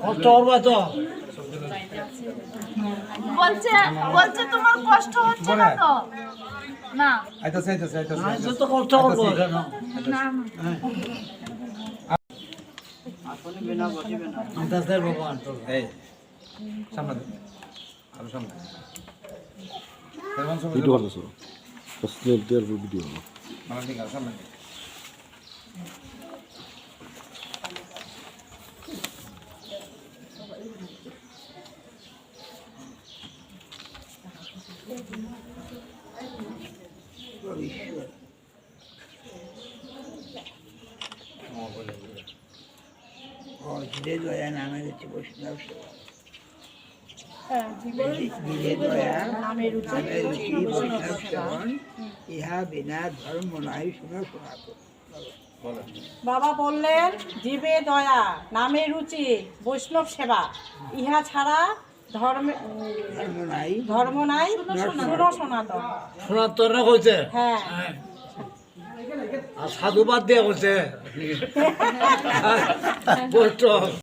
কষ্ট করবে তো বলছে বলছে তোমার কষ্ট হচ্ছে না তো? না আইতাছে তো কষ্ট করবো কেন না আন্দাজের ভগবান তো এই সামনে দে। আরো সামনে ভিডিও করতেছো ফার্স্ট দেয়ার ভিডিও আমার দিকে আরো সামনে দে। ধীরে দয়া নামের হচ্ছে বৈষ্ণব সেবা নামের রুচি বৈষ্ণব সেবন ইহা বিনা ধর্ম নাই শুনে শোনাতো। বাবা বললেন জীবে দয়া নামে রুচি বৈষ্ণব সেবা ইহা ছাড়া ধর্ম নাই শুনো সনাতন। সনাতন কইছে হ্যাঁ আর সাধুবাদ দিয়ে কইছে বৈষ্ণব